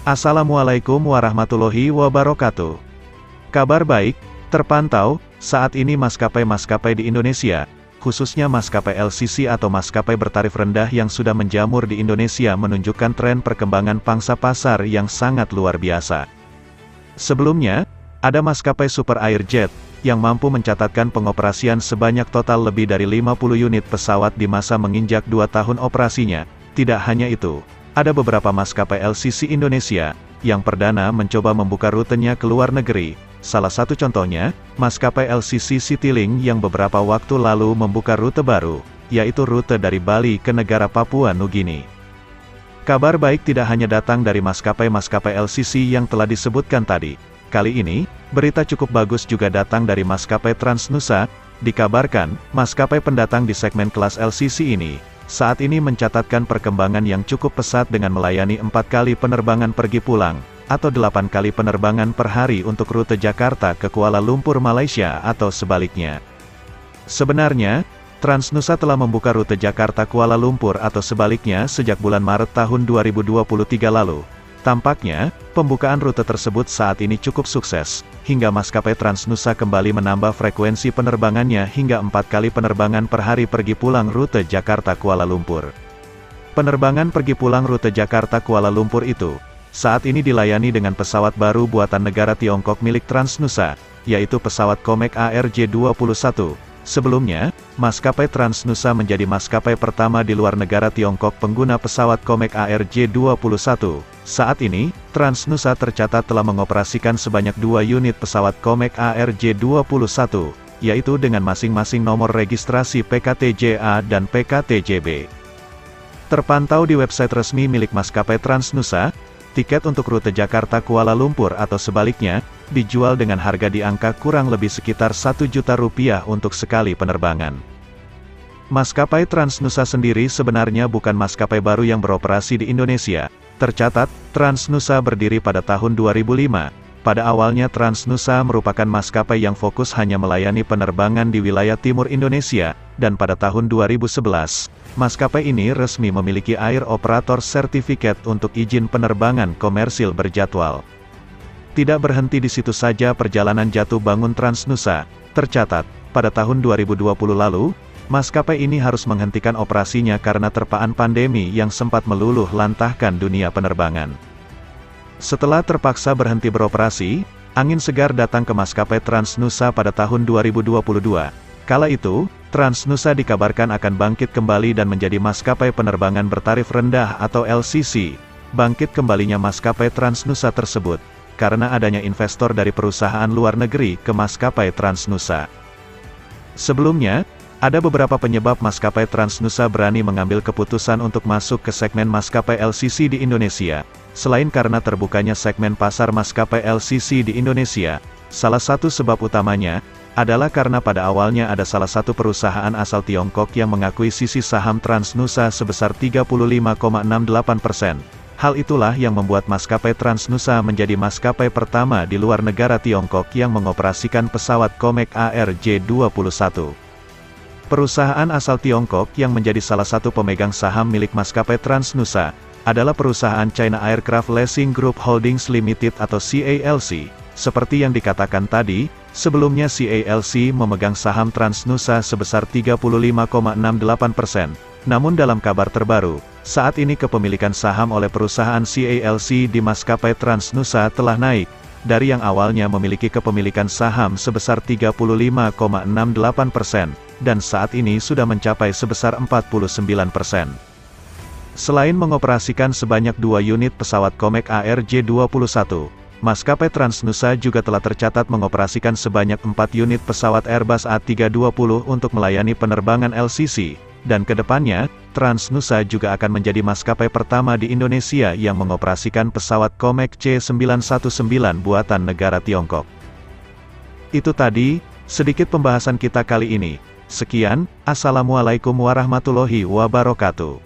Assalamualaikum warahmatullahi wabarakatuh. Kabar baik, terpantau, saat ini maskapai-maskapai di Indonesia, khususnya maskapai LCC atau maskapai bertarif rendah yang sudah menjamur di Indonesia menunjukkan tren perkembangan pangsa pasar yang sangat luar biasa. Sebelumnya, ada maskapai Super Airjet, yang mampu mencatatkan pengoperasian sebanyak total lebih dari 50 unit pesawat di masa menginjak 2 tahun operasinya. Tidak hanya itu, ada beberapa maskapai LCC Indonesia, yang perdana mencoba membuka rutenya ke luar negeri. Salah satu contohnya, maskapai LCC Citylink yang beberapa waktu lalu membuka rute baru, yaitu rute dari Bali ke negara Papua Nugini. Kabar baik tidak hanya datang dari maskapai-maskapai LCC yang telah disebutkan tadi. Kali ini, berita cukup bagus juga datang dari maskapai Transnusa. Dikabarkan, maskapai pendatang di segmen kelas LCC ini, saat ini mencatatkan perkembangan yang cukup pesat dengan melayani 4 kali penerbangan pergi pulang, atau 8 kali penerbangan per hari untuk rute Jakarta ke Kuala Lumpur Malaysia atau sebaliknya. Sebenarnya, Transnusa telah membuka rute Jakarta Kuala Lumpur atau sebaliknya sejak bulan Maret tahun 2023 lalu. Tampaknya, pembukaan rute tersebut saat ini cukup sukses, hingga maskapai Transnusa kembali menambah frekuensi penerbangannya hingga 4 kali penerbangan per hari pergi pulang rute Jakarta Kuala Lumpur. Penerbangan pergi pulang rute Jakarta Kuala Lumpur itu, saat ini dilayani dengan pesawat baru buatan negara Tiongkok milik Transnusa, yaitu pesawat Comac ARJ21. Sebelumnya, maskapai Transnusa menjadi maskapai pertama di luar negara Tiongkok pengguna pesawat Comac ARJ21. Saat ini, Transnusa tercatat telah mengoperasikan sebanyak 2 unit pesawat Comac ARJ21, yaitu dengan masing-masing nomor registrasi PKTJA dan PKTJB. Terpantau di website resmi milik maskapai Transnusa, tiket untuk rute Jakarta Kuala Lumpur atau sebaliknya, dijual dengan harga di angka kurang lebih sekitar Rp1 juta untuk sekali penerbangan. Maskapai Transnusa sendiri sebenarnya bukan maskapai baru yang beroperasi di Indonesia. Tercatat, Transnusa berdiri pada tahun 2005. Pada awalnya Transnusa merupakan maskapai yang fokus hanya melayani penerbangan di wilayah timur Indonesia, dan pada tahun 2011, maskapai ini resmi memiliki Air Operator Certificate untuk izin penerbangan komersil berjadwal. Tidak berhenti di situ saja perjalanan jatuh bangun Transnusa. Tercatat, pada tahun 2020 lalu, maskapai ini harus menghentikan operasinya karena terpaan pandemi yang sempat meluluh lantahkan dunia penerbangan. Setelah terpaksa berhenti beroperasi, angin segar datang ke maskapai Transnusa pada tahun 2022. Kala itu, Transnusa dikabarkan akan bangkit kembali dan menjadi maskapai penerbangan bertarif rendah atau LCC. Bangkit kembalinya maskapai Transnusa tersebut, karena adanya investor dari perusahaan luar negeri ke maskapai Transnusa. Sebelumnya, ada beberapa penyebab maskapai Transnusa berani mengambil keputusan untuk masuk ke segmen maskapai LCC di Indonesia. Selain karena terbukanya segmen pasar maskapai LCC di Indonesia, salah satu sebab utamanya adalah karena pada awalnya ada salah satu perusahaan asal Tiongkok yang mengakuisisi saham Transnusa sebesar 35,68%. Hal itulah yang membuat maskapai Transnusa menjadi maskapai pertama di luar negara Tiongkok yang mengoperasikan pesawat Comac ARJ21. Perusahaan asal Tiongkok yang menjadi salah satu pemegang saham milik maskapai Transnusa, adalah perusahaan China Aircraft Leasing Group Holdings Limited atau CALC. Seperti yang dikatakan tadi, sebelumnya CALC memegang saham Transnusa sebesar 35,68%. Namun dalam kabar terbaru, saat ini kepemilikan saham oleh perusahaan CALC di maskapai Transnusa telah naik, dari yang awalnya memiliki kepemilikan saham sebesar 35,68%, dan saat ini sudah mencapai sebesar 49%. Selain mengoperasikan sebanyak 2 unit pesawat Comac ARJ21, maskapai Transnusa juga telah tercatat mengoperasikan sebanyak 4 unit pesawat Airbus A320 untuk melayani penerbangan LCC. Dan kedepannya, Transnusa juga akan menjadi maskapai pertama di Indonesia yang mengoperasikan pesawat Comac C919 buatan negara Tiongkok. Itu tadi, sedikit pembahasan kita kali ini. Sekian, Assalamualaikum warahmatullahi wabarakatuh.